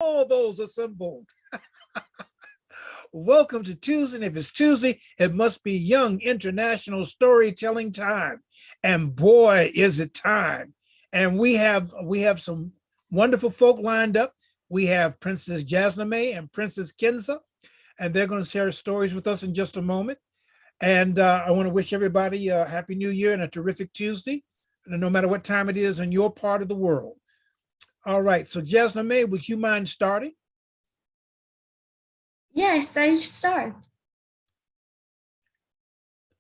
all those assembled. Welcome to Tuesday. And if it's Tuesday, it must be Young International Storytelling Time. And boy, is it time. And we have some wonderful folk lined up. We have Princess Jasname and Princess Kinza, and they're going to share stories with us in just a moment. And I want to wish everybody a happy new year and a terrific Tuesday, no matter what time it is in your part of the world. All right, so Jasname, would you mind starting? Yes, I'll start.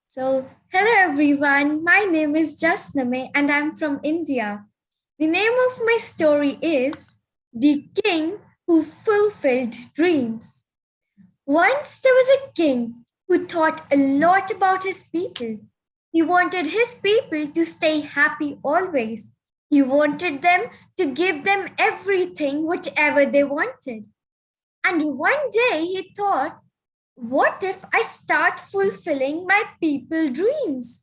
So, hello everyone. My name is Jasname and I'm from India. The name of my story is The King Who Fulfilled Dreams. Once there was a king who thought a lot about his people. He wanted his people to stay happy always. He wanted them to give them everything, whatever they wanted. And one day he thought, what if I start fulfilling my people dreams?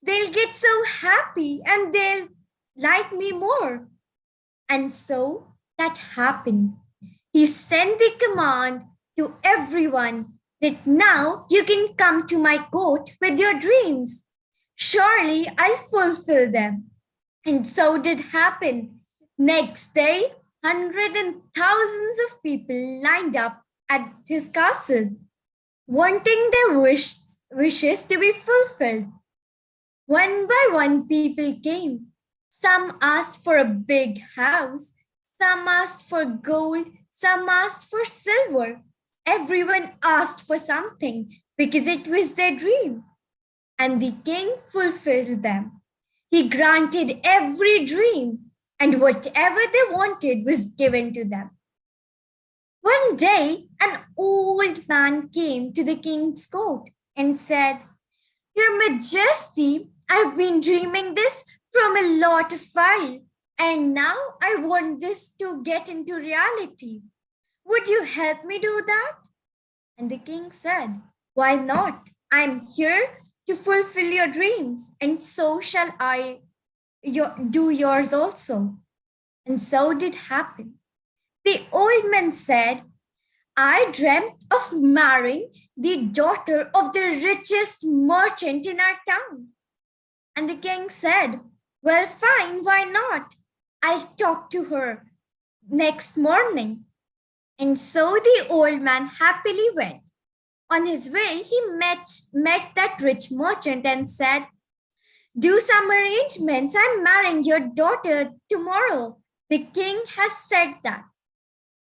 They'll get so happy and they'll like me more. And so that happened. He sent the command to everyone that now you can come to my court with your dreams. Surely I'll fulfill them. And so did happen. Next day, hundreds and thousands of people lined up at his castle, wanting their wishes to be fulfilled. One by one, people came. Some asked for a big house, some asked for gold, some asked for silver. Everyone asked for something because it was their dream. And the king fulfilled them. He granted every dream, and whatever they wanted was given to them. One day, an old man came to the king's court and said, Your Majesty, I've been dreaming this from a lot of while, and now I want this to get into reality. Would you help me do that? And the king said, Why not? I'm here to fulfill your dreams, and so shall I do yours also. And so did happen. The old man said, I dreamt of marrying the daughter of the richest merchant in our town. And the king said, Well, fine, why not? I'll talk to her next morning. And so the old man happily went. On his way, he met that rich merchant and said, Do some arrangements. I'm marrying your daughter tomorrow. The king has said that.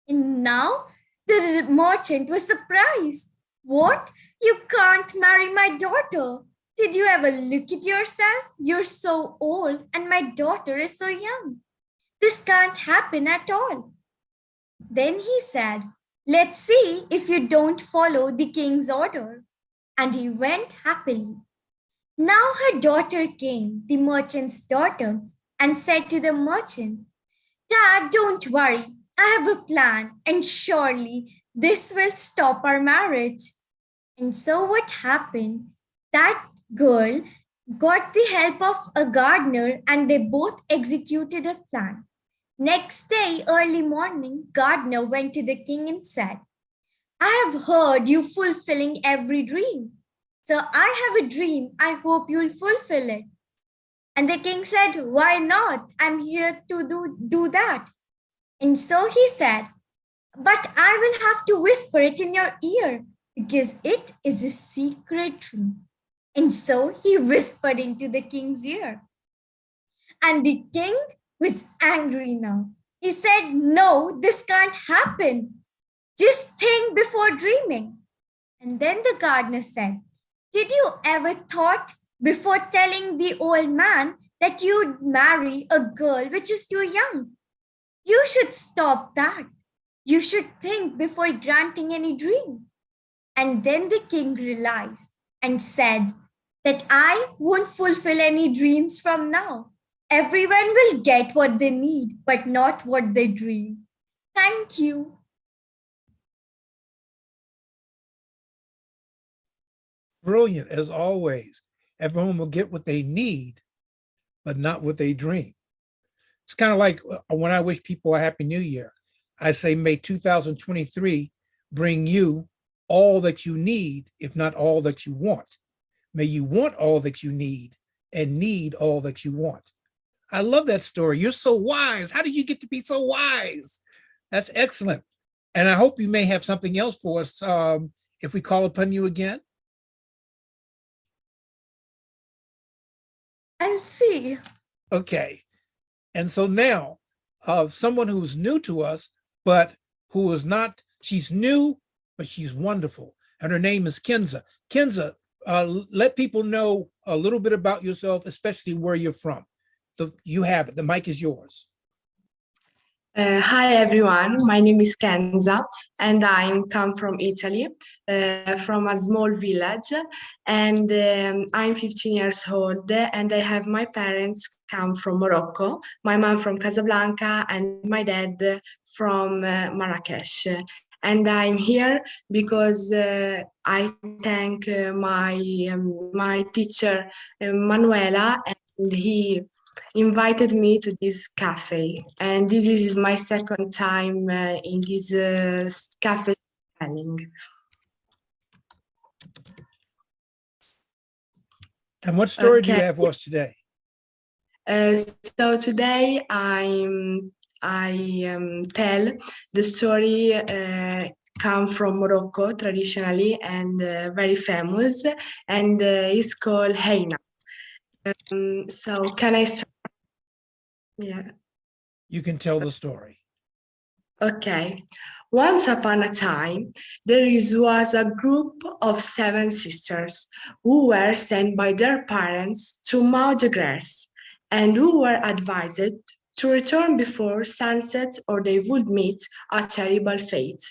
And now the merchant was surprised. What? You can't marry my daughter. Did you ever look at yourself? You're so old and my daughter is so young. This can't happen at all. Then he said, Let's see if you don't follow the king's order. And he went happily. Now her daughter came, the merchant's daughter, and said to the merchant, Dad, don't worry. I have a plan, and surely this will stop our marriage. And so what happened? That girl got the help of a gardener, and they both executed a plan. Next day, early morning, gardener went to the king and said, I have heard you fulfilling every dream. So I have a dream. I hope you'll fulfill it. And the king said, Why not? I'm here to do that. And so he said, But I will have to whisper it in your ear because it is a secret dream. And so he whispered into the king's ear. And the king was angry now. He said, No, this can't happen. Just think before dreaming. And then the gardener said, Did you ever thought before telling the old man that you'd marry a girl which is too young? You should stop that. You should think before granting any dream. And then the king realized and said that I won't fulfill any dreams from now. Everyone will get what they need, but not what they dream. Thank you. Brilliant, as always. Everyone will get what they need, but not what they dream. It's kind of like when I wish people a happy new year. I say, may 2023 bring you all that you need, if not all that you want. May you want all that you and need all that you want. I love that story. You're so wise. How did you get to be so wise? That's excellent. And I hope you may have something else for us if we call upon you again. I'll see. Okay. And so now, someone who's new to us, but who is not, she's new, but she's wonderful. And her name is Kenza. Kenza, let people know a little bit about yourself, especially where you're from. You have it. The mic is yours. Hi everyone, my name is Kenza and I come from Italy, from a small village, and I'm 15 years old and I have my parents come from Morocco, my mom from Casablanca and my dad from Marrakesh. And I'm here because I thank my teacher Manuela, and he invited me to this cafe, and this is my second time in this cafe spelling. And what story do you have for us today? So today I tell the story come from Morocco traditionally and very famous, and it's called Heina. So can I start? Yeah. You can tell the story. Okay. Once upon a time, there was a group of 7 sisters who were sent by their parents to mow the grass and who were advised to return before sunset or they would meet a terrible fate.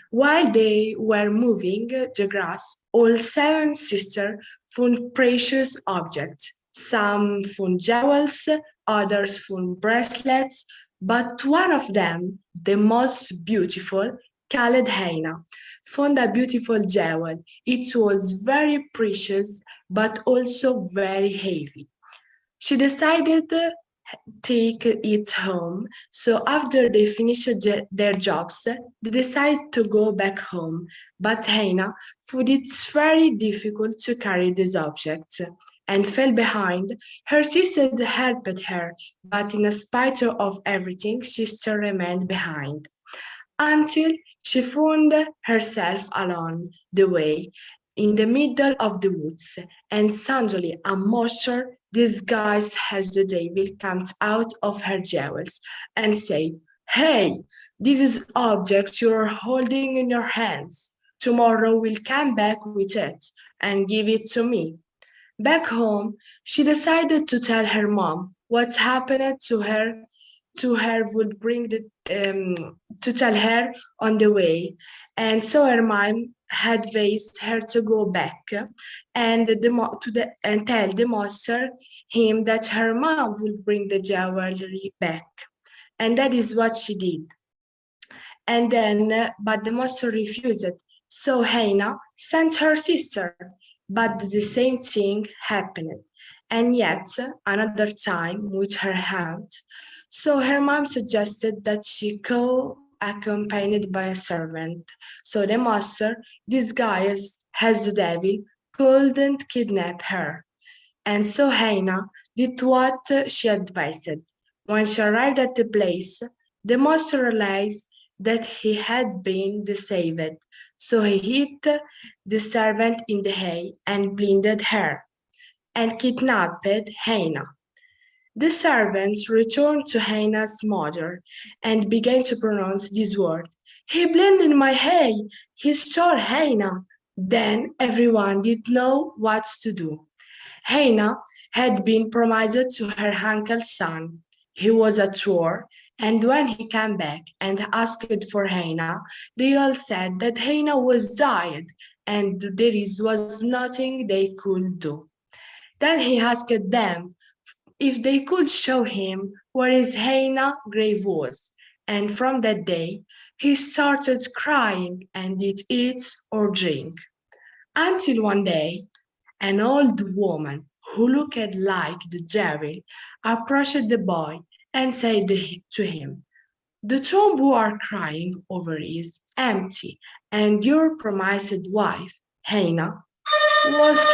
While they were moving the grass, all 7 sisters found precious objects. Some found jewels, others found bracelets, but one of them, the most beautiful, called Heina, found a beautiful jewel. It was very precious, but also very heavy. She decided to take it home. So after they finished their jobs, they decided to go back home. But Heina found it very difficult to carry these objects and fell behind. Her sister helped her, but in spite of everything, she still remained behind until she found herself along the way in the middle of the woods, and suddenly a monster disguised as the devil comes out of her jewels and said, "Hey, this is object you're holding in your hands. Tomorrow we'll come back with it and give it to me." Back home, she decided to tell her mom what happened to her would bring to tell her on the way, and so her mom advised her to go back and and tell the monster him that her mom would bring the jewelry back, and that is what she did. And then, but the monster refused. So Heina sent her sister, but the same thing happened. And yet another time with her aunt. So her mom suggested that she go accompanied by a servant. So the monster, disguised as the devil, couldn't kidnap her. And so Heina did what she advised. When she arrived at the place, the monster realized that he had been deceived. So he hit the servant in the head and blinded her and kidnapped Heina. The servant returned to Heina's mother and began to pronounce this word. "He blinded my head. He stole Heina." Then everyone didn't know what to do. Heina had been promised to her uncle's son. He was at war, and when he came back and asked for Heina, they all said that Heina was dead and there was nothing they could do. Then he asked them if they could show him where his Heina grave was, and from that day he started crying and didn't eat or drink. Until one day, an old woman who looked like the devil approached the boy and said to him, The tomb you are crying over is empty, and your promised wife, Hannah, was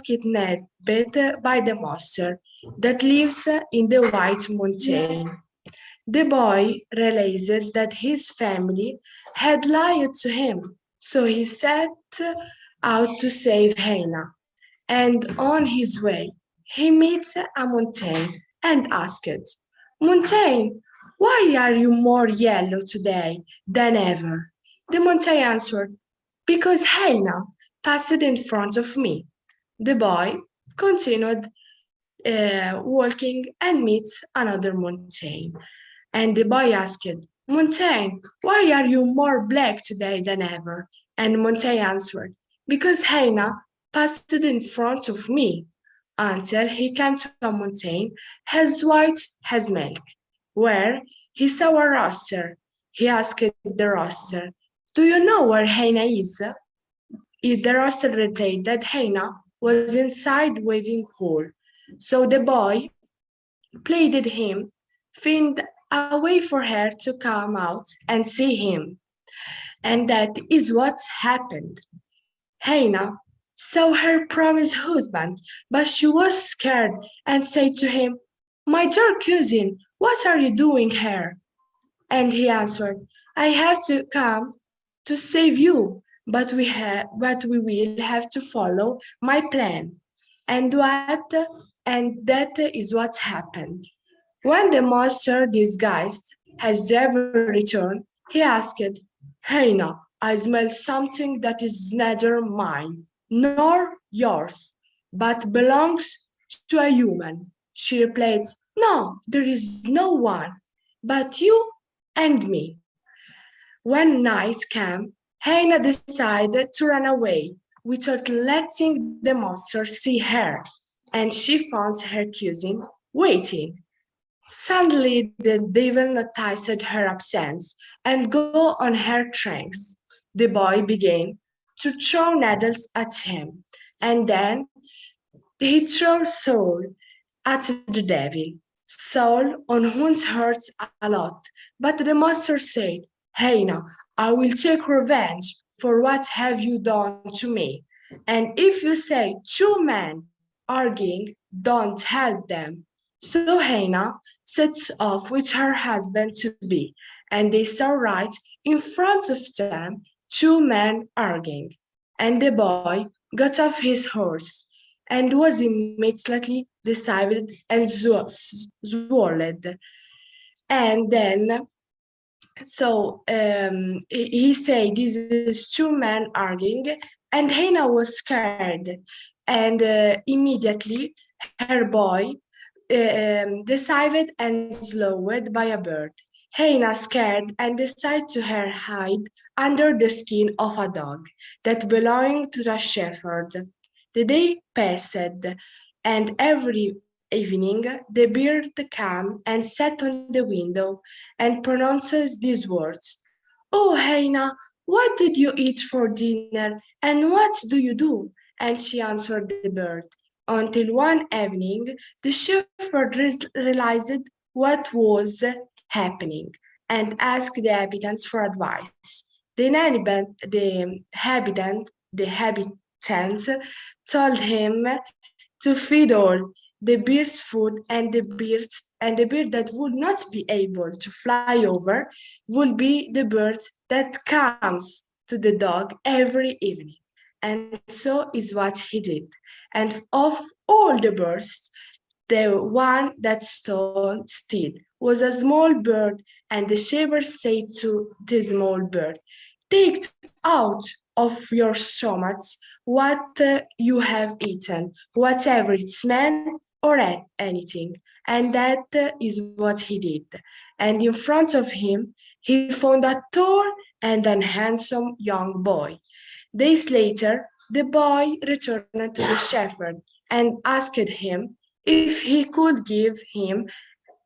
kidnapped by the monster that lives in the White Mountain. The boy realized that his family had lied to him, so he set out to save Hannah. And on his way, he meets a mountain and asks, Mountain, why are you more yellow today than ever? The mountain answered, Because Hannah passed in front of me. The boy continued walking and meets another mountain. And the boy asked, Montaigne, why are you more black today than ever? And Montaigne answered, Because Hannah passed in front of me, until he came to a mountain as white as milk, where he saw a rooster. He asked the rooster, Do you know where Hannah is? The rooster replied that Hannah was inside waving hole. So the boy pleaded him, find a way for her to come out and see him. And that is what happened. Hannah saw her promised husband, but she was scared and said to him, My dear cousin, what are you doing here? And he answered, I have to come to save you, but we will have to follow my plan. And that is what happened. When the master disguised as devil returned, he asked, Hannah, I smell something that is neither mine nor yours, but belongs to a human. She replied, No, there is no one but you and me. When night came, Hannah decided to run away without letting the monster see her, and she found her cousin waiting. Suddenly the devil noticed her absence and go on her tracks. The boy began to throw needles at him, and then he threw Saul at the devil. Saul on wounds hurts a lot, but the master said, Hannah, I will take revenge for what have you done to me. And if you say two men arguing, don't help them. So Hannah sets off with her husband to be, and they saw right in front of them two men arguing. And the boy got off his horse and was immediately deceived and swallowed. And then, he said, This is two men arguing, and Hannah was scared, and immediately her boy deceived and swallowed by a bird. Hannah, scared and decided to her hide under the skin of a dog that belonged to the shepherd. The day passed, and every evening the bird came and sat on the window and pronounced these words, Oh, Hannah, what did you eat for dinner, and what do you do? And she answered the bird, until one evening the shepherd realized what was happening and asked the inhabitants for advice. The habitants told him to feed all the birds food, and the bird that would not be able to fly over would be the bird that comes to the dog every evening. And so is what he did. And of all the birds, the one that stood still was a small bird, and the shepherd said to the small bird, Take out of your stomachs what you have eaten, whatever it's man or anything. And that is what he did. And in front of him, he found a tall and a handsome young boy. Days later, the boy returned to the shepherd and asked him if he could give him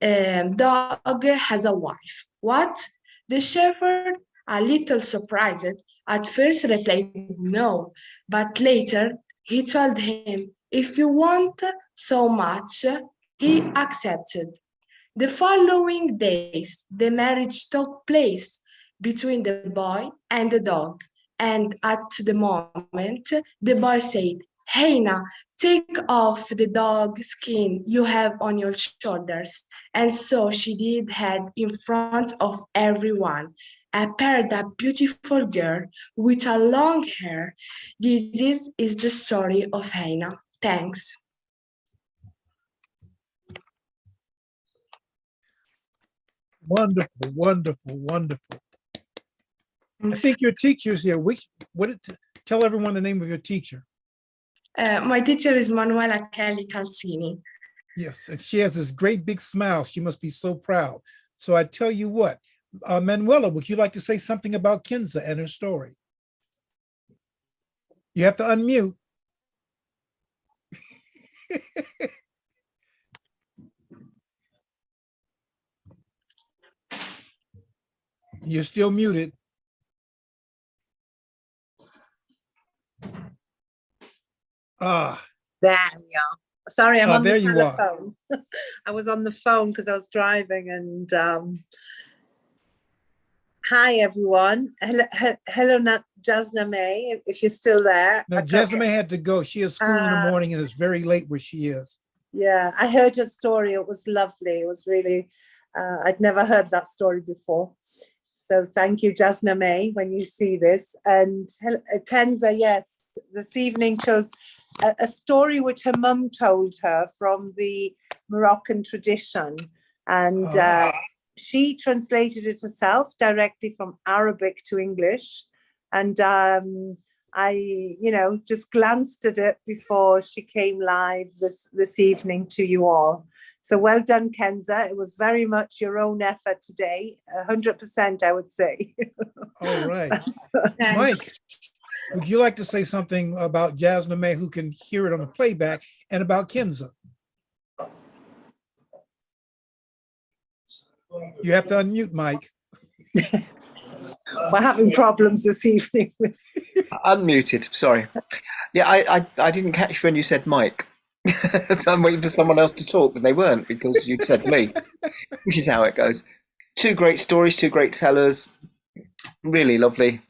a dog as a wife. What? The shepherd, a little surprised, at first replied no, but later he told him if you want so much, he accepted. The following days, the marriage took place between the boy and the dog. And at the moment, the boy said, Heina, take off the dog skin you have on your shoulders. And so she did had in front of everyone. Appeared a beautiful girl with a long hair. This is the story of Heina. Thanks. Wonderful, wonderful, wonderful. I Thanks. think your teacher's here. Tell everyone the name of your teacher. My teacher is Manuela Kelly Calzini. Yes, and she has this great big smile. She must be so proud. So I tell you what, Manuela, would you like to say something about Kenza and her story? You have to unmute. You're still muted. There we are. Sorry, I'm on there the you are. telephone. I was on the phone because I was driving and hi everyone. Hello, Jasna May, if you're still there. No, Jasmine had to go. She has school in the morning and it's very late where she is. Yeah, I heard your story. It was lovely. It was really, I'd never heard that story before. So thank you, Jasna May, when you see this. And Kenza, yes, this evening chose a story which her mum told her from the Moroccan tradition. And she translated it herself directly from Arabic to English. And I, just glanced at it before she came live this evening to you all. So well done, Kenza. It was very much your own effort today, 100%, I would say. All right. Thanks. Mike, would you like to say something about Jasna May, who can hear it on the playback, and about Kenza? You have to unmute, Mike. We're having problems this evening with Unmuted, sorry. Yeah, I didn't catch when you said Mike. So I'm waiting for someone else to talk, but they weren't because you said me, which is how it goes. Two great stories, two great tellers, really lovely.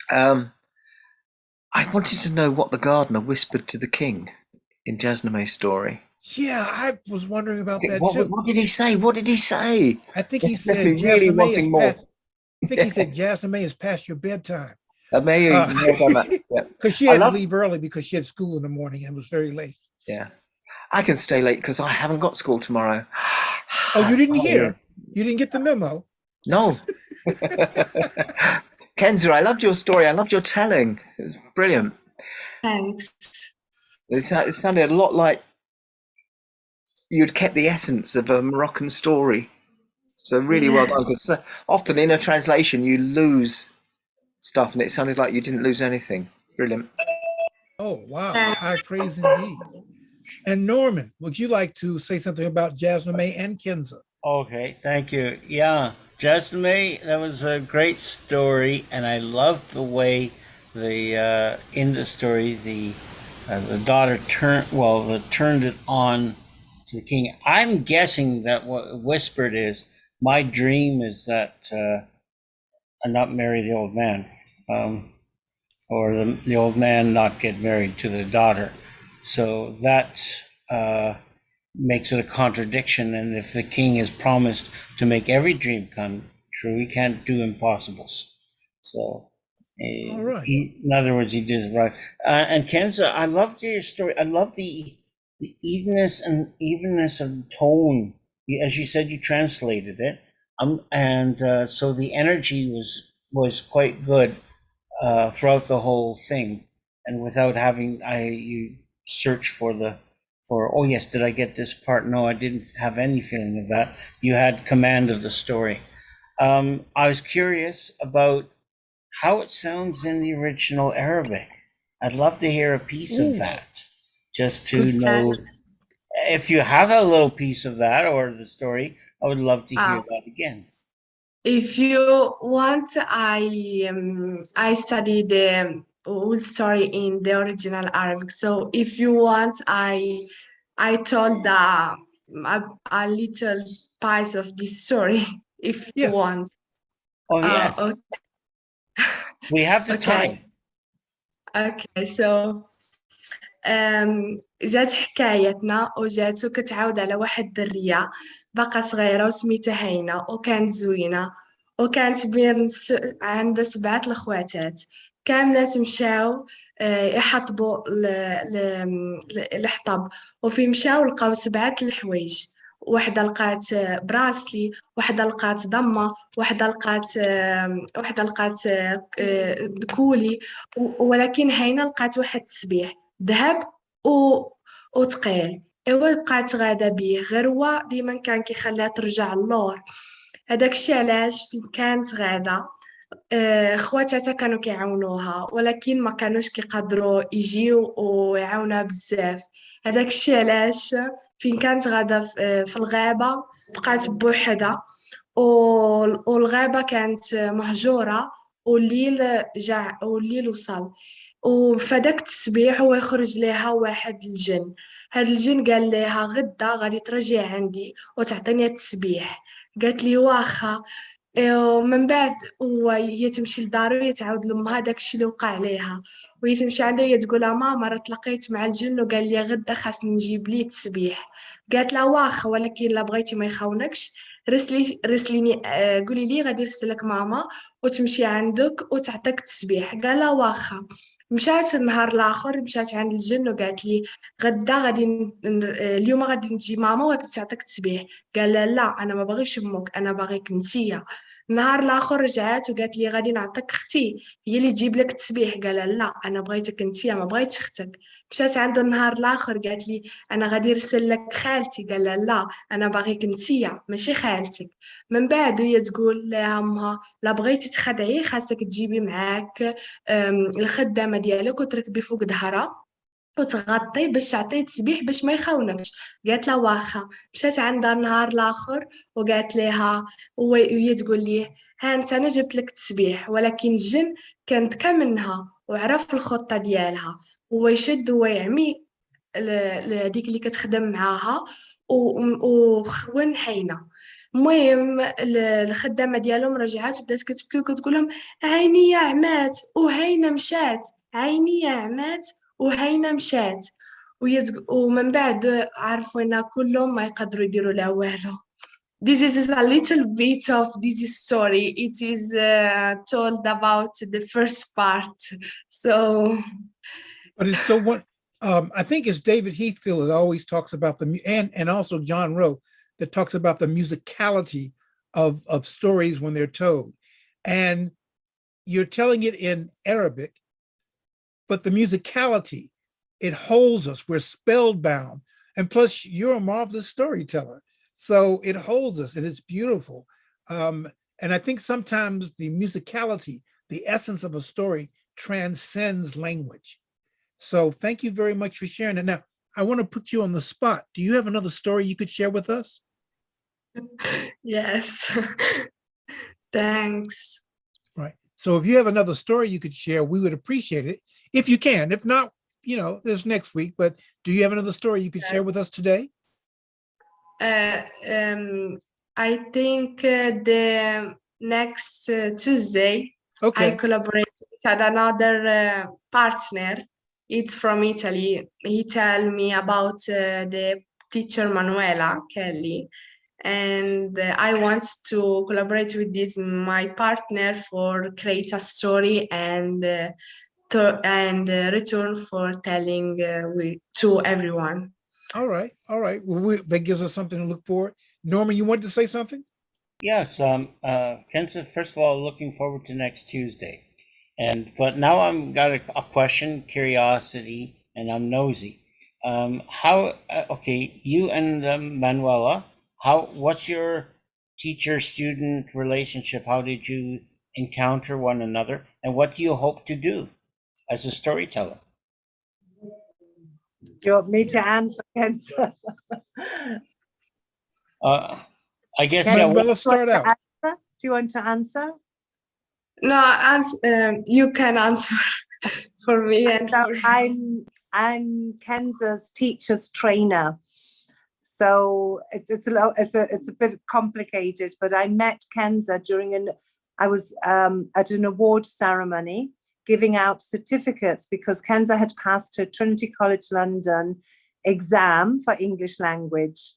I wanted to know what the gardener whispered to the king in Jasna May's story. Yeah, I was wondering about that What too. did he say? What did he say? I think he It's said definitely really Jasna May wanting is more. past, I think he said Jasna May is past your bedtime. May Uh, have done that. Yeah. Because she I had to love- leave early because she had school in the morning and it was very late. Yeah. I can stay late because I haven't got school tomorrow. Oh, you didn't hear? You didn't get the memo? No. Kenza, I loved your story. I loved your telling. It was brilliant. Thanks. It sounded a lot like you'd kept the essence of a Moroccan story. So really well done. Because often in a translation, you lose stuff, and it sounded like you didn't lose anything. Brilliant. Oh, wow. High praise indeed. And Norman, would you like to say something about Jasna May and Kenza? Okay, thank you. Yeah, Jasna May, that was a great story, and I loved the way in the story the daughter turned it on to the king. I'm guessing that what whispered is, my dream is that I not marry the old man, or the old man not get married to the daughter. So that makes it a contradiction. And if the king is promised to make every dream come true, he can't do impossibles. So, All right. in other words, he did it right. And Kenza, I loved your story. I love the evenness of tone. As you said, you translated it, and so the energy was quite good throughout the whole thing, and without having you search for oh yes, did I get this part? No, I didn't have any feeling of that. You had command of the story. I was curious about how it sounds in the original Arabic. I'd love to hear a piece of that, just to Good know if you have a little piece of that or the story. I would love to hear that again. If you want, I studied the whole story in the original Arabic. So if you want, I told a little part of this story if you Yes. want. Oh, yes. We have the Okay. time. Okay, so جات حكايتنا وجات وكتعاود على واحد الدرية باقا صغيرة وسميتها هينة وكانت زوينة وكانت بين عندها 7 الخواتات كاملات مشاو يحطبوا الحطب وفي مشاو لقاو 7 الحوايج وحده لقات براسلي وحده لقات ضمه وحده لقات كولي ولكن هينا لقات واحد التسبيح ذهب وثقيل ايوا بقات غاده بيه غير هو ديما كان كيخليها ترجع اللور هذاك الشيء علاش فين كانت غاده خواتاتها كانوا كيعاونوها ولكن ما كانوش كيقدروا يجيو ويعاونوها بزاف هذاك الشيء علاش فين كانت غاده في الغابه بقات بوحدها والغابه كانت مهجوره والليل وصل وفداك التسبيح هو يخرج ليها واحد الجن هاد الجن قال لها غدا غادي ترجع عندي وتعطيني التسبيح قالت لي واخا ومن بعد هي تمشي لدارو وهي تعاود لامها داكشي اللي وقع عليها وهي تمشي عندها هي تقولها ماما راه تلاقيت مع الجن وقال لي غدا خاصني نجيب ليه التسبيح قالت لها واخا ولكن لا بغيتي ما يخونكش رسليني قولي لي غادي نرسلك ماما وتمشي عندك وتعطيك التسبيح قال لها واخا مشات النهار الاخر مشات عند الجن وقالت لي غدا اليوم غادي نجي ماما وغادي تعطيك التسبيح قال لها لا انا ما باغيش امك انا باغيك نتيا النهار الاخر رجعات وقالت لي غادي نعطيك اختي هي اللي تجيب لك التسبيح قال لها لا انا بغيتك نتيا ما بغيتش اختك مشات عنده النهار الاخر قالت لي انا غادي نرسل لك خالتي قال لها لا انا باغيك نتيا ماشي خالتك من بعد هي تقول لها امها لا بغيتي تخدعي خاصك تجيبي معاك الخدامه ديالك وتركبي فوق ظهرها وتغطي باش تعطيه تسبيح باش ما يخونكش قالت لها واخا مشات عندها النهار الاخر وقالت لها وهي تقول ليه ها انت انا جبت لك التسبيح ولكن الجن كان ذكى منها وعرف الخطه ديالها هو يشد ويعمي هذيك اللي كتخدم معاها وخون حينه المهم الخدامه ديالهم رجعات بدات كتبكي وكتقول لهم عيني يا عمات وهينه مشات عيني يا عمات وهينه مشات ومن بعد عرفوا ان كلهم ما يقدروا يديروا لها والو. This is a little bit of this story. It is told about the first part. So, But it's so what I think it's David Heathfield that always talks about and also John Rowe that talks about the musicality of stories when they're told. And you're telling it in Arabic, but the musicality, it holds us. We're spellbound. And plus, you're a marvelous storyteller. So it holds us and it's beautiful. And I think sometimes the musicality, the essence of a story transcends language. So thank you very much for sharing it. Now, I want to put you on the spot. Do you have another story you could share with us? yes. Thanks. Right. So if you have another story you could share, we would appreciate it. If you can. If not, there's next week. But do you have another story you could share with us today? I think the next Tuesday, Okay. I collaborate with another partner. It's from Italy. He told me about the teacher Manuela Kelly. And I want to collaborate with my partner for create a story and return for telling to everyone. All right. All right. Well, that gives us something to look forward. Norman, you wanted to say something? Yes, Kenza, first of all, looking forward to next Tuesday. But now I'm got a question, curiosity, and I'm nosy. You and Manuela, what's your teacher-student relationship? How did you encounter one another? And what do you hope to do as a storyteller? Do you want me to answer? I guess Manuela, start out. Do you want to answer? No, you can answer for me. And So I'm Kenza's teacher's trainer. So it's a bit complicated. But I met Kenza I was at an award ceremony giving out certificates because Kenza had passed her Trinity College London exam for English language.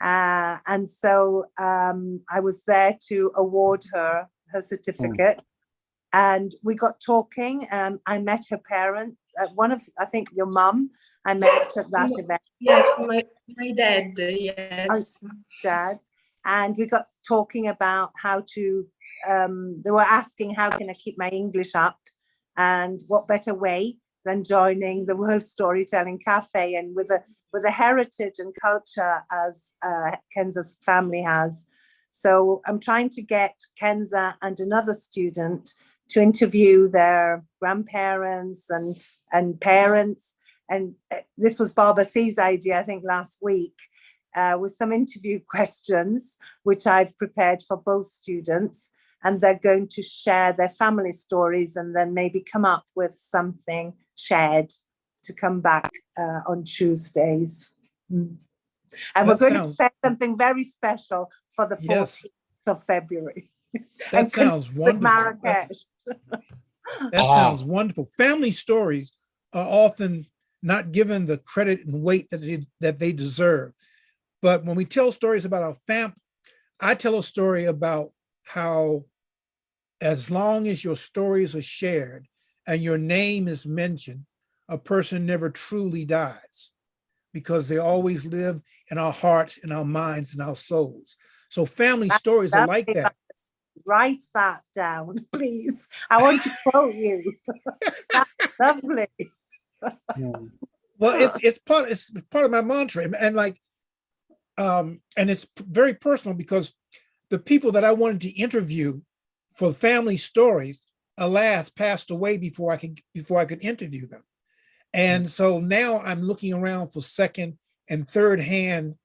And so I was there to award her certificate. And we got talking. I met her parents. I think your mum, I met at that event. Yes, my dad, yes. Dad. And we got talking about how to, they were asking, how can I keep my English up? And what better way than joining the World Storytelling Cafe, and with a heritage and culture as Kenza's family has. So I'm trying to get Kenza and another student to interview their grandparents and parents. And this was Barbara C's idea, I think, last week, with some interview questions, which I've prepared for both students. And they're going to share their family stories and then maybe come up with something shared to come back on Tuesdays. And we're going to share something very special for the 14th of February. That sounds wonderful. Marrakesh. That sounds wonderful. Family stories are often not given the credit and weight that they deserve. But when we tell stories about our family, I tell a story about how, as long as your stories are shared and your name is mentioned, a person never truly dies, because they always live in our hearts, in our minds, in our souls. So family stories are like that. Write that down, please. I want to quote you. That's lovely. Well, it's part of my mantra, and it's very personal, because the people that I wanted to interview for family stories, alas, passed away before I could interview them. And so now I'm looking around for second and third hand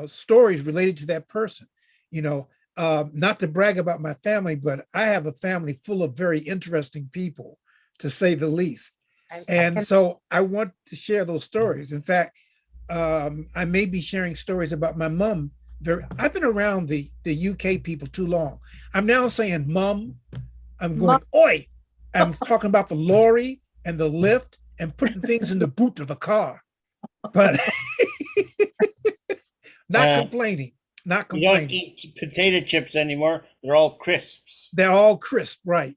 stories related to that person. Not to brag about my family, but I have a family full of very interesting people, to say the least. And so I want to share those stories. In fact, I may be sharing stories about my mom. I've been around the UK people too long. I'm now saying mum. I'm going, oi. I'm talking about the lorry and the lift and putting things in the boot of the car. But not complaining. Not complaining. You don't eat potato chips anymore. They're all crisps. They're all crisp, right?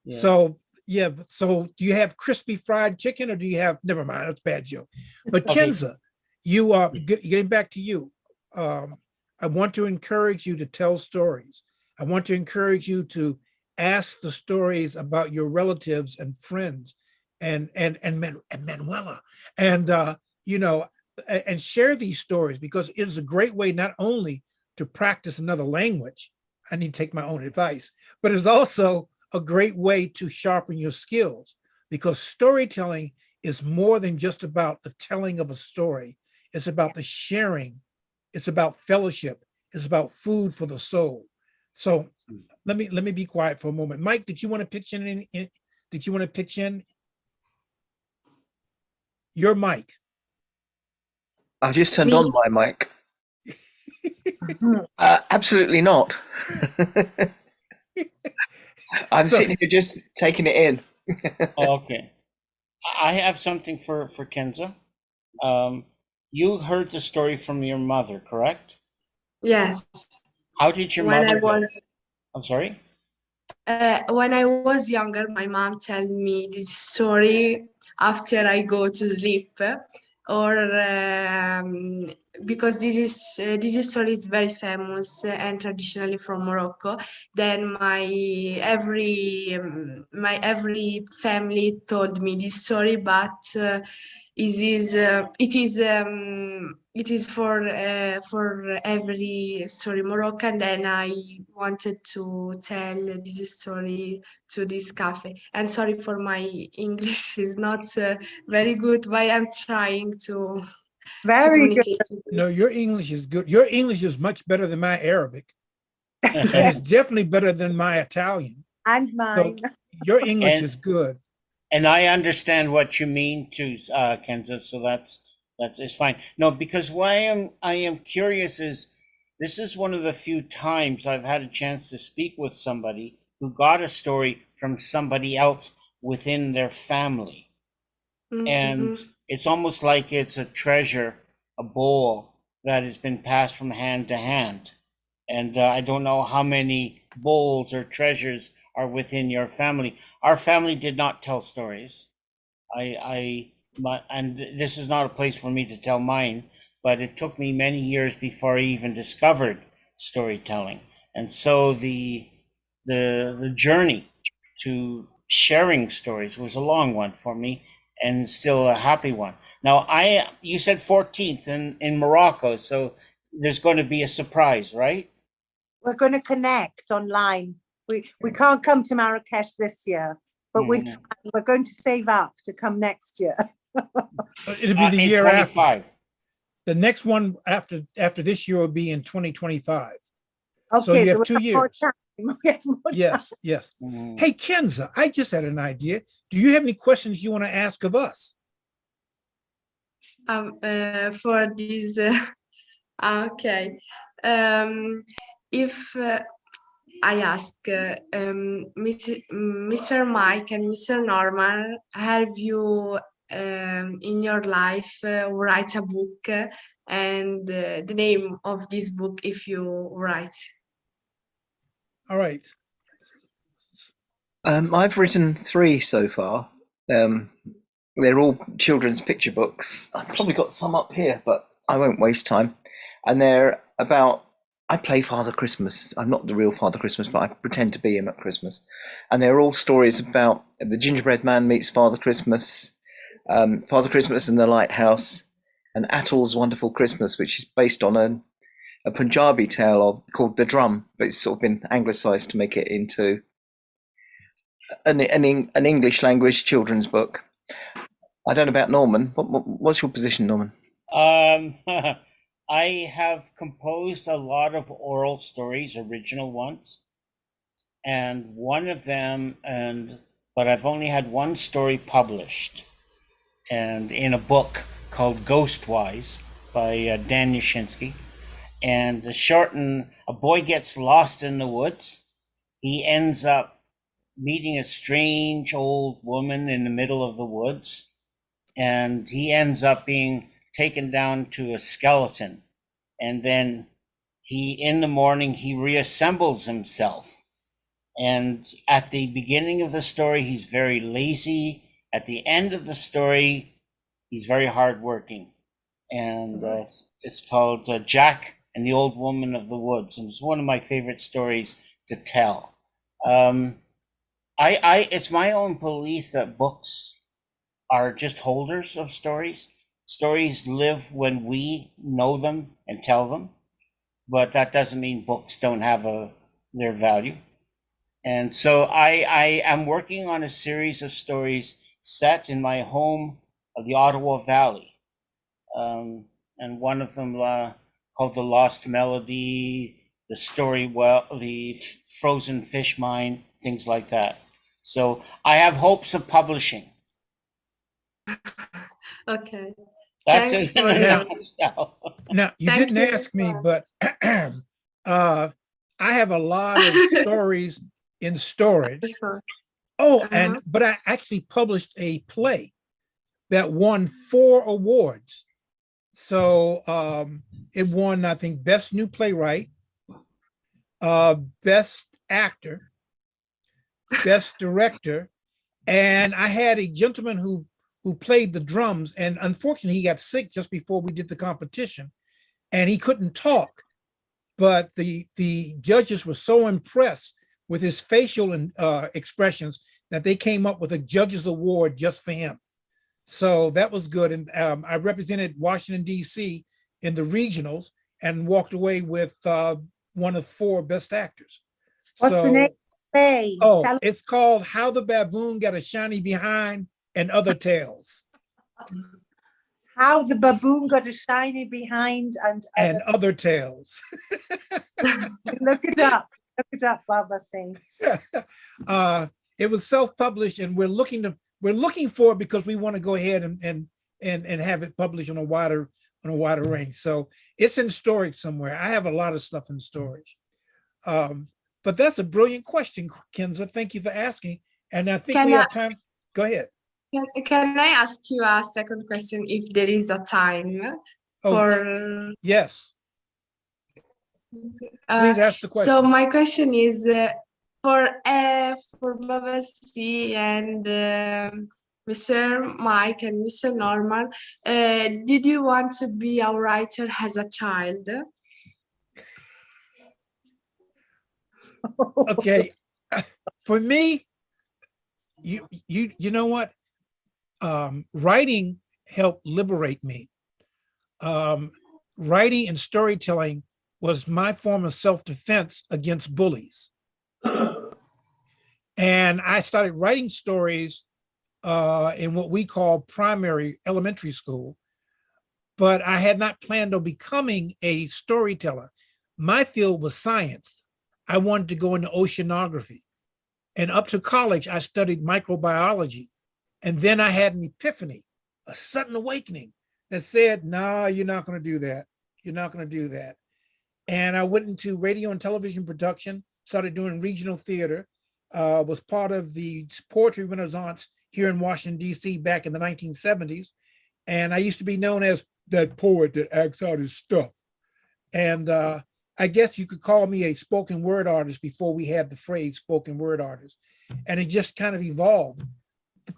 Yes. So yeah. So do you have crispy fried chicken, or do you have? Never mind. That's a bad joke. But Okay. Kenza, you are getting back to you. I want to encourage you to tell stories. I want to encourage you to ask the stories about your relatives and friends, and Manuela, and and share these stories, because it is a great way not only to practice another language. I need to take my own advice, but it's also a great way to sharpen your skills, because storytelling is more than just about the telling of a story. It's about the sharing. It's about fellowship. It's about food for the soul. So let me be quiet for a moment. Mike, did you want to pitch in? Did you want to pitch in? Your mic. I just turned on my mic. Absolutely not. I'm sitting here just taking it in. Okay. I have something for Kenza. You heard the story from your mother, correct? Yes. How did your mother? I'm sorry? When I was younger, my mom told me this story after I go to sleep, or because this story is very famous and traditionally from Morocco. Then my every family told me this story, but it is for every story Moroccan. Then I wanted to tell this story to this cafe. And sorry for my English is not very good, but I'm trying to communicate. No, your English is good. Your English is much better than my Arabic. And it's definitely better than my Italian. And mine. So your English is good. And I understand what you mean to Kenza, so That is fine. No, because why I am curious is this is one of the few times I've had a chance to speak with somebody who got a story from somebody else within their family. And Mhm. it's almost like it's a treasure, a bowl that has been passed from hand to hand. And I don't know how many bowls or treasures are within your family. Our family did not tell stories. And this is not a place for me to tell mine, but it took me many years before I even discovered storytelling. And so the journey to sharing stories was a long one for me and still a happy one. Now you said 14th in Morocco, so there's going to be a surprise, right? We're going to connect online. We can't come to Marrakesh this year, but Mhm. we're going to save up to come next year. It'll be the In year after. 25. The next one after this year will be in 2025. Okay, you have we 2 have more years. time. We have more Yes, time. yes. Mhm. Hey, Kenza, I just had an idea. Do you have any questions you want to ask of us? For this, okay. If I ask Mr. Mike and Mr. Norman, have you in your life write a book and the name of this book if you write? All right. I've written 3 so far. They're all children's picture books. I've probably got some up here, but I won't waste time. And they're about. I play Father Christmas. I'm not the real Father Christmas, but I pretend to be him at Christmas. And they're all stories about the gingerbread man meets Father Christmas, Father Christmas and the Lighthouse, and Atul's Wonderful Christmas, which is based on a Punjabi tale called The Drum, but it's sort of been anglicised to make it into an English language children's book. I don't know about Norman. What's your position, Norman? Um, I have composed a lot of oral stories, original ones, and one of them, but I've only had one story published, and in a book called Ghostwise by Dan Yashinsky. And the shorten, a boy gets lost in the woods. He ends up meeting a strange old woman in the middle of the woods, and he ends up being taken down to a skeleton. And then in the morning, he reassembles himself. And at the beginning of the story, he's very lazy. At the end of the story, he's very hardworking. And it's called Jack and the Old Woman of the Woods. And it's one of my favorite stories to tell. It's my own belief that books are just holders of stories. Stories live when we know them and tell them, but that doesn't mean books don't have their value. And so I am working on a series of stories set in my home of the Ottawa Valley, and one of them called The Lost Melody, the story the Frozen Fish Mine, things like that. So I have hopes of publishing. Okay. That's Thanks it in for a that. nutshell. Now, you Thank didn't you ask me, for but I have a lot of stories in storage. so, Oh, uh-huh. but I actually published a play that won 4 awards. So it won, I think, Best New Playwright, Best Actor, Best Director, and I had a gentleman who played the drums, and unfortunately, he got sick just before we did the competition, and he couldn't talk. But the judges were so impressed with his facial expressions that they came up with a judges award just for him. So that was good. And I represented Washington, D.C. in the regionals and walked away with one of 4 best actors. What's the name? Hey, Oh, it's called How the Baboon Got a Shiny Behind and Other Tales. How the Baboon Got a Shiny Behind and other tales. Look it up. Look it up, Baba Singh. It was self-published, and we're looking for it because we want to go ahead and have it published on a wider range. So it's in storage somewhere. I have a lot of stuff in storage. But that's a brilliant question, Kenza. Thank you for asking. And I think Can we I- have time. Go ahead. Can I ask you a second question if there is a time Oh, for yes. Please ask the question. so my question is for Baba C and Mr. Mike and Mr. Norman, did you want to be a writer as a child? Okay. For me, you know what? Writing helped liberate me. Writing and storytelling was my form of self-defense against bullies. And I started writing stories in what we call primary elementary school, but I had not planned on becoming a storyteller. My field was science. I wanted to go into oceanography. And up to college, I studied microbiology. And then I had an epiphany, a sudden awakening that said, nah, you're not going to do that. You're not going to do that. And I went into radio and television production, started doing regional theater, was part of the poetry renaissance here in Washington, D.C. back in the 1970s. And I used to be known as that poet that acts out his stuff. And I guess you could call me a spoken word artist before we had the phrase spoken word artist. And it just kind of evolved.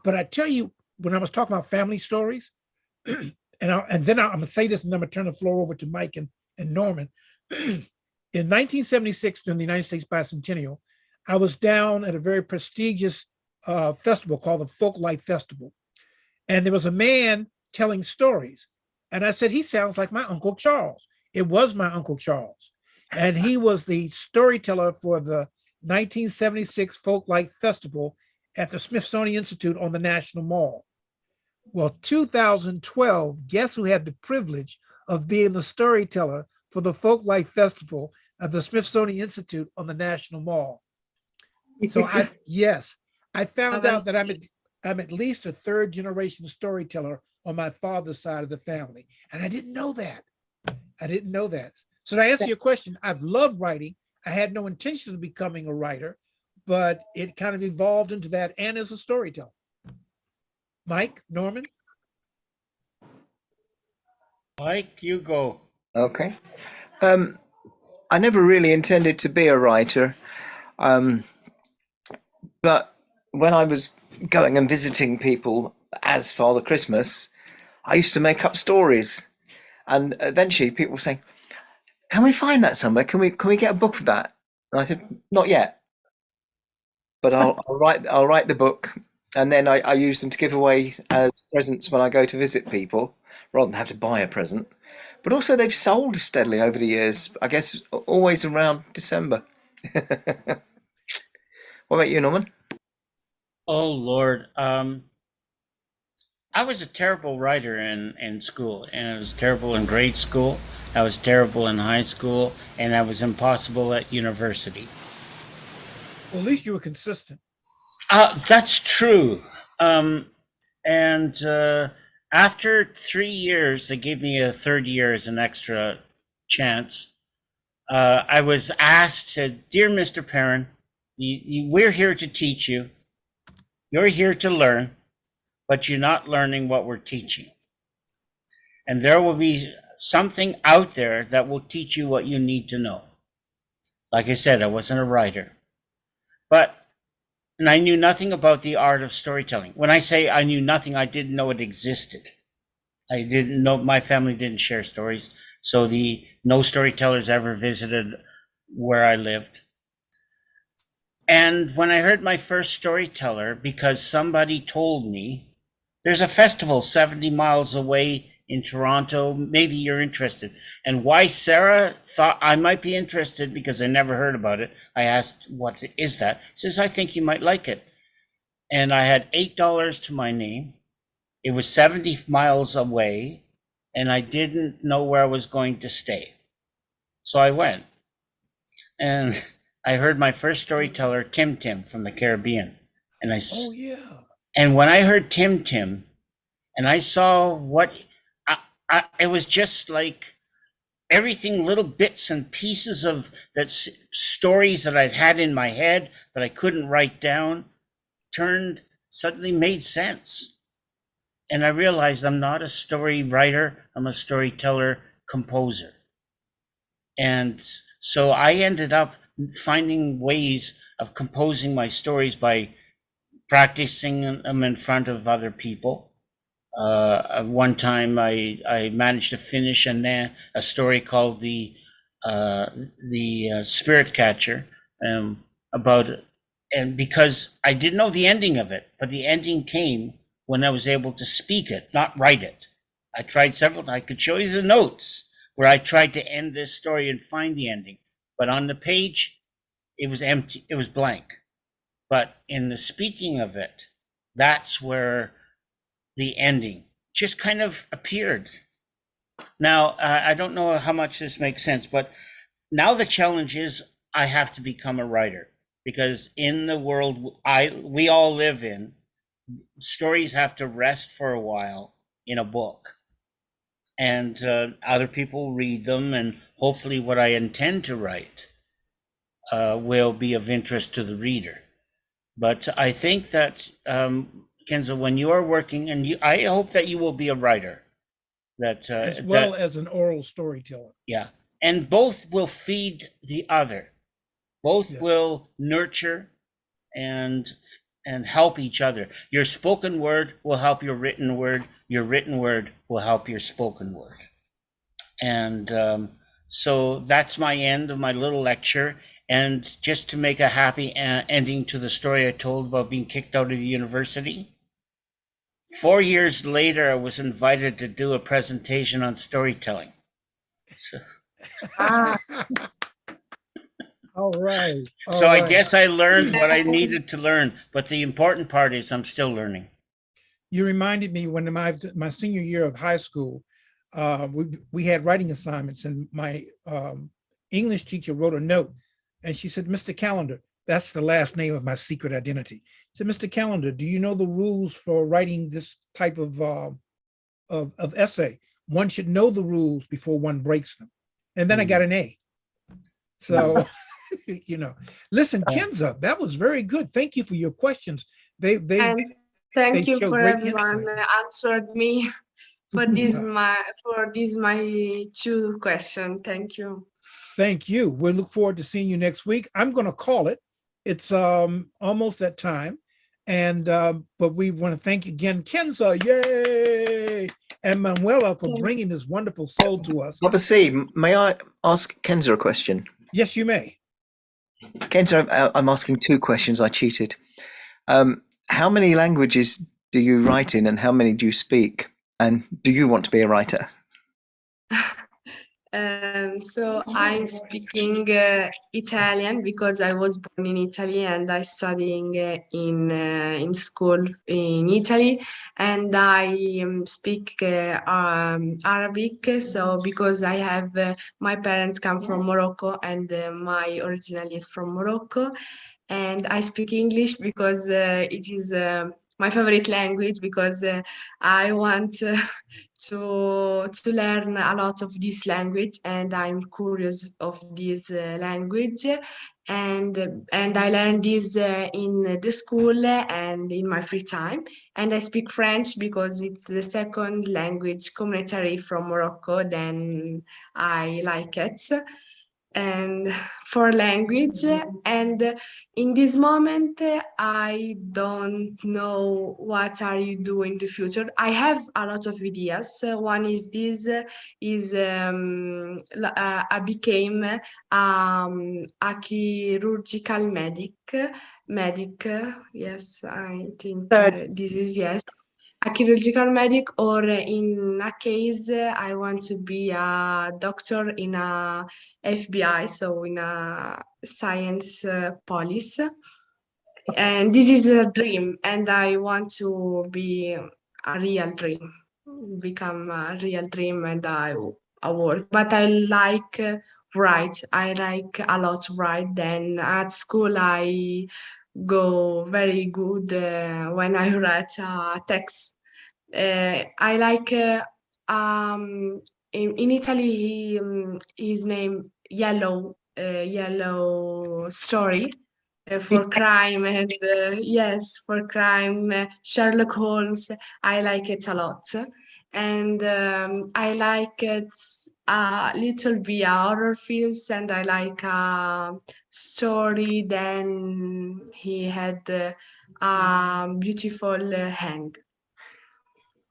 But I tell you, when I was talking about family stories, and then I'm gonna say this and then I'm gonna turn the floor over to Mike and Norman. In 1976, during the United States Bicentennial, I was down at a very prestigious festival called the Folk Life Festival. And there was a man telling stories. And I said, he sounds like my Uncle Charles. It was my Uncle Charles. And he was the storyteller for the 1976 Folk Life Festival at the Smithsonian Institute on the National Mall. Well, 2012, guess who had the privilege of being the storyteller for the Folk Life Festival at the Smithsonian Institute on the National Mall? So I found out that I'm at least a third generation storyteller on my father's side of the family. And I didn't know that. I didn't know that. So to answer your question, I've loved writing. I had no intention of becoming a writer, but it kind of evolved into that and as a storyteller. Mike, Norman? Mike, you go. Okay. I never really intended to be a writer. But when I was going and visiting people as Father Christmas, I used to make up stories. And eventually people were saying, can we find that somewhere? Can we get a book of that? And I said, not yet. But I'll write the book, and then I use them to give away as presents when I go to visit people, rather than have to buy a present. But also they've sold steadily over the years, I guess always around December. What about you, Norman? Oh Lord, I was a terrible writer in school, and I was terrible in grade school. I was terrible in high school, and I was impossible at university. Well, at least you were consistent. That's true. After 3 years, they gave me a third year as an extra chance. I was asked, dear Mr. Perrin, we're here to teach you. You're here to learn, but you're not learning what we're teaching. And there will be something out there that will teach you what you need to know. Like I said, I wasn't a writer. And I knew nothing about the art of storytelling. When I say I knew nothing, I didn't know it existed. I didn't know, my family didn't share stories. So no storytellers ever visited where I lived. And when I heard my first storyteller, because somebody told me, there's a festival 70 miles away in Toronto, maybe you're interested. And why Sarah thought I might be interested, because I never heard about it. I asked, what is that? She says, I think you might like it. And I had $8 to my name. It was 70 miles away, and I didn't know where I was going to stay. So I went. And I heard my first storyteller, Tim Tim from the Caribbean. And Oh, yeah. and when I heard Tim Tim, and I saw what it was just like everything, little bits and pieces of that stories that I'd had in my head that I couldn't write down suddenly made sense. And I realized I'm not a story writer, I'm a storyteller composer. And so I ended up finding ways of composing my stories by practicing them in front of other people. One time I managed to finish a story called the Spirit Catcher, about, and because I didn't know the ending of it, but the ending came when I was able to speak it, not write it. I tried several. I could show you the notes where I tried to end this story and find the ending, but on the page it was empty. It was blank. But in the speaking of it, that's where the ending just kind of appeared. Now, I don't know how much this makes sense, but now the challenge is I have to become a writer, because in the world we all live in, stories have to rest for a while in a book, and other people read them, and hopefully what I intend to write will be of interest to the reader. But I think that, Kenzo, when you are working, and I hope that you will be a writer, that as well as an oral storyteller. yeah, and both will feed the other. Both Yes. will nurture and help each other. Your spoken word will help your written word. Your written word will help your spoken word. And so that's my end of my little lecture. And just to make a happy ending to the story I told about being kicked out of the university, 4 years later, I was invited to do a presentation on storytelling. So, All right. so all I right. guess I learned what I needed to learn, but the important part is I'm still learning. You reminded me when my senior year of high school, we had writing assignments, and my English teacher wrote a note, and she said, "Mr. Calendar," that's the last name of my secret identity. She said, "Mr. Calendar, do you know the rules for writing this type of essay? One should know the rules before one breaks them." And then I got an A. So, listen, Kenza, that was very good. Thank you for your questions. They And thank you show for great everyone insight. answered me for my 2 questions. Thank you. Thank you. We look forward to seeing you next week. I'm going to call it. It's almost that time. And but we want to thank again Kenza, yay, and Manuela for bringing this wonderful soul to us. Robert C, may I ask Kenza a question? Yes, you may. Kenza, I'm asking 2 questions. I cheated. How many languages do you write in, and how many do you speak? And do you want to be a writer? So I'm speaking Italian because I was born in Italy and I studying in school in Italy, and I speak Arabic. So because I have my parents come from Morocco, and my original is from Morocco, and I speak English because it is my favorite language, because I want to learn a lot of this language, and I'm curious of this language, and I learned this in the school and in my free time. And I speak French because it's the second language communitary from Morocco. Then I like it. And for language, and in this moment I don't know what are you doing in the future. I have a lot of ideas. One is this is I became a chirurgical medic. Yes, I think this is yes, a chirurgical medic, or in a case I want to be a doctor in a FBI, so in a science police. And this is a dream, and I want to be a real dream, become a real dream, and I work. But I like write. I like a lot write. Then at school I go very good when I write text. I like in Italy his name Yellow Story for crime and yes, for crime. Sherlock Holmes. I like it a lot, and I like it a little bit horror films, and I like story. Then he had a beautiful hand.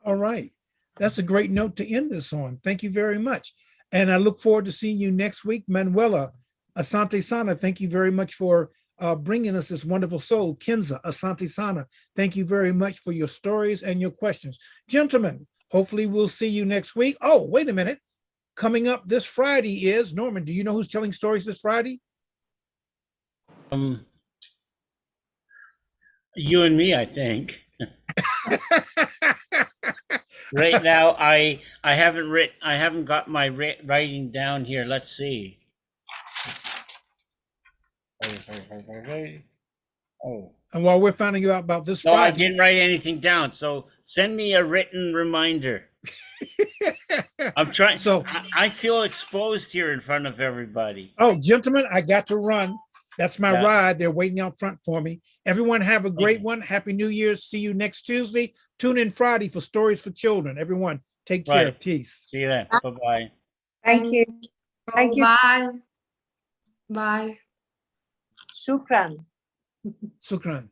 All right. That's a great note to end this on. Thank you very much. And I look forward to seeing you next week. Manuela Asante Sana, thank you very much for bringing us this wonderful soul. Kenza Asante Sana, thank you very much for your stories and your questions. Gentlemen, hopefully we'll see you next week. Oh, wait a minute. Coming up this Friday is, Norman, do you know who's telling stories this Friday? You and me, I think. Right now, I haven't got my writing down here. Let's see. Oh. And while we're finding out about this No, I Friday, didn't write anything down. So send me a written reminder. I'm trying. So- I feel exposed here in front of everybody. oh, gentlemen, I got to run. That's my Yeah. ride. They're waiting out front for me. Everyone have a great you. one. Happy New Year's. See you next Tuesday. Tune in Friday for Stories for Children. Everyone, take care. Right. Peace. See you then. Bye bye. Thank you. Thank you. Bye. Bye. Shukran. Sukran.